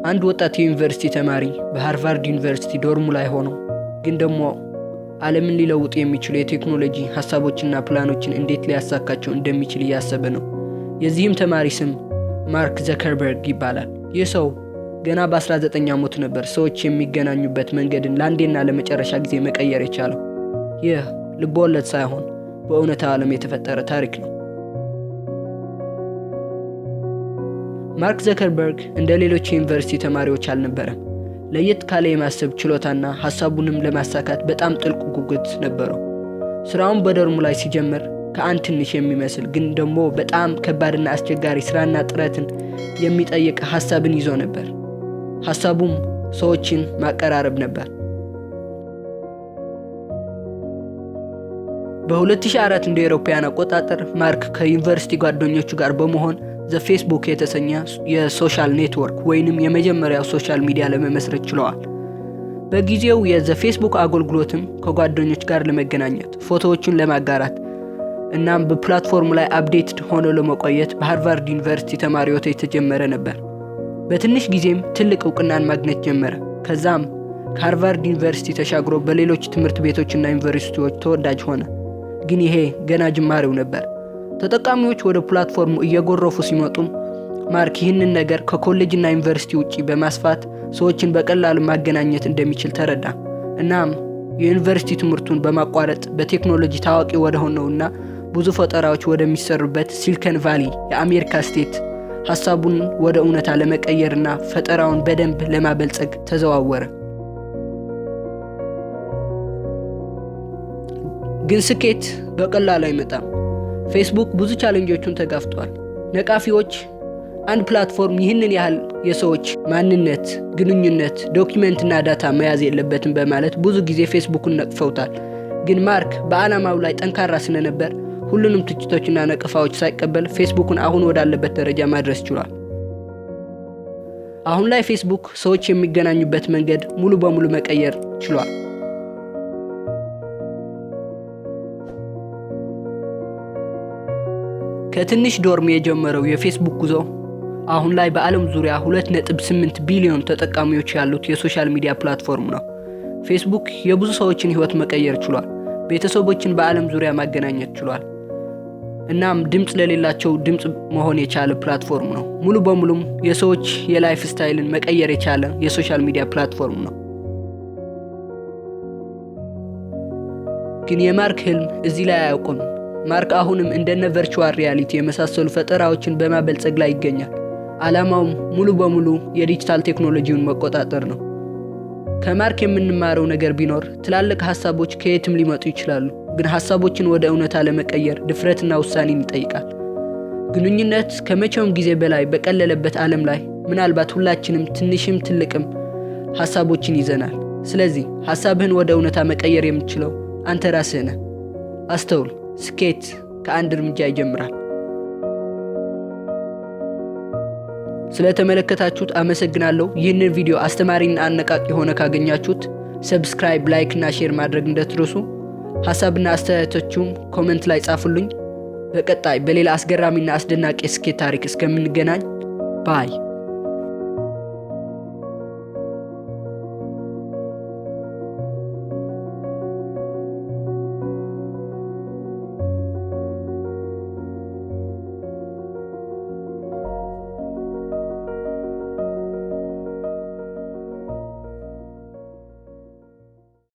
አንድ ወጣት የዩኒቨርሲቲ ተማሪ በሃርቫርድ ዩኒቨርሲቲ ዶርሙ ላይ ሆኖ ግን ደግሞ ዓለምን ሊለውጡ የሚችሉ የቴክኖሎጂ ሐሳቦችና ፕላኖችን እንዴት ሊያሳካቸው እንደሚችል እያሰበ ነው። የዚህም ተማሪ ስም ማርክ ዘከርበርግ ይባላል። ይህ ሰው ገና በ19 ዓመቱ ነበር ሰዎች የሚገናኙበት መንገድን ለአንዴና ለመጨረሻ ጊዜ መቀየር የቻለው። ይህ ልቦለድ ሳይሆን በእውነታው ዓለም የተፈጠረ ታሪክ ነው። ማርክ ዘከርበርግ እንደ ሌሎች የዩኒቨርሲቲ ተማሪዎች አልነበረም። ለየት ካለ የማሰብ ችሎታና ሐሳቡንም ለማሳካት በጣም ጥልቅ ጉጉት ነበረው። ስራውን በዶርሙ ላይ ሲጀምር ከአንድ ትንሽ የሚመስል ግን ደግሞ በጣም ከባድና አስቸጋሪ ስራና ጥረትን የሚጠይቅ ሐሳብን ይዞ ነበር። ሐሳቡም ሰዎችን ማቀራረብ ነበር። በ2004 እንደ አውሮፓውያን አቆጣጠር ማርክ ከዩኒቨርሲቲ ጓደኞቹ ጋር በመሆን ፌስቡክ የተሰኘ የሶሻል ኔትወርክ ወይንም የመጀመሪያው ሶሻል ሚዲያ ለመመስረት ችለዋል። በጊዜው ፌስቡክ አገልግሎትም ከጓደኞች ጋር ለመገናኘት፣ ፎቶዎችን ለማጋራት እናም በፕላትፎርሙ ላይ አፕዴትድ ሆኖ ለመቆየት በሃርቫርድ ዩኒቨርሲቲ ተማሪዎች የተጀመረ ነበር። በትንሽ ጊዜም ትልቅ እውቅናን ማግኘት ጀመረ። ከዛም ከሃርቫርድ ዩኒቨርሲቲ ተሻግሮ በሌሎች ትምህርት ቤቶችና ዩኒቨርሲቲዎች ተወዳጅ ሆነ። ግን ይሄ ገና ጅማሬው ነበር። ተጠቃሚዎች ወደ ፕላትፎርሙ እየጎረፉ ሲመጡም ማርክ ይህንን ነገር ከኮሌጅና ዩኒቨርሲቲ ውጪ በማስፋት ሰዎችን በቀላሉ ማገናኘት እንደሚችል ተረዳ። እናም የዩኒቨርሲቲ ትምህርቱን በማቋረጥ በቴክኖሎጂ ታዋቂ ወደ ሆነውና ብዙ ፈጠራዎች ወደሚሰሩበት ሲሊከን ቫሊ የአሜሪካ ስቴት ሐሳቡን ወደ እውነታ ለመቀየርና ፈጠራውን በደንብ ለማበልጸግ ተዘዋወረ። ግን ስኬት በቀላሉ አይመጣም። ፌስቡክ ብዙ ቻሌንጆችን ተጋፍጧል። ነቃፊዎች አንድ ፕላትፎርም ይህንን ያህል የሰዎች ማንነት፣ ግንኙነት፣ ዶክመንትና ዳታ መያዝ የለበትም በማለት ብዙ ጊዜ ፌስቡክን ነቅፈውታል። ግን ማርክ በዓላማው ላይ ጠንካራ ስለነበር ሁሉንም ትችቶችና ነቀፋዎች ሳይቀበል ፌስቡክን አሁን ወዳለበት ደረጃ ማድረስ ችሏል። አሁን ላይ ፌስቡክ ሰዎች የሚገናኙበት መንገድ ሙሉ በሙሉ መቀየር ችሏል። ከትንሽ ዶርም የጀመረው የፌስቡክ ጉዞ አሁን ላይ በዓለም ዙሪያ 2.8 ቢሊዮን ተጠቃሚዎች ያሉት የሶሻል ሚዲያ ፕላትፎርም ነው። ፌስቡክ የብዙ ሰዎችን ህይወት መቀየር ችሏል። ቤተሰቦችን በዓለም ዙሪያ ማገናኘት ችሏል። እናም ድምጽ ለሌላቸው ድምጽ መሆን የቻለ ፕላትፎርም ነው። ሙሉ በሙሉም የሰዎች የላይፍ ስታይልን መቀየር የቻለ የሶሻል ሚዲያ ፕላትፎርም ነው። ግን የማርክ ህልም እዚህ ላይ አያውቁም። ማርክ አሁንም እንደነ ቨርቹዋል ሪያሊቲ የመሳሰሉ ፈጠራዎችን በማበልጸግ ላይ ይገኛል። ዓላማውም ሙሉ በሙሉ የዲጂታል ቴክኖሎጂውን መቆጣጠር ነው። ከማርክ የምንማረው ነገር ቢኖር ትላልቅ ሐሳቦች ከየትም ሊመጡ ይችላሉ፣ ግን ሐሳቦችን ወደ እውነታ ለመቀየር ድፍረትና ውሳኔን ይጠይቃል። ግንኙነት ከመቼውም ጊዜ በላይ በቀለለበት ዓለም ላይ ምናልባት ሁላችንም ትንሽም ትልቅም ሐሳቦችን ይዘናል። ስለዚህ ሐሳብህን ወደ እውነታ መቀየር የምትችለው አንተ ራስህ ነህ። አስተውል፣ ስኬት ከአንድ እርምጃ ይጀምራል። ስለተመለከታችሁት አመሰግናለሁ። ይህንን ቪዲዮ አስተማሪና አነቃቂ ሆነ ካገኛችሁት ሰብስክራይብ፣ ላይክ እና ሼር ማድረግ እንዳትረሱ። ሐሳብና አስተያየቶችም ኮሜንት ላይ ጻፉልኝ። በቀጣይ በሌላ አስገራሚና አስደናቂ ስኬት ታሪክ እስከምንገናኝ ባይ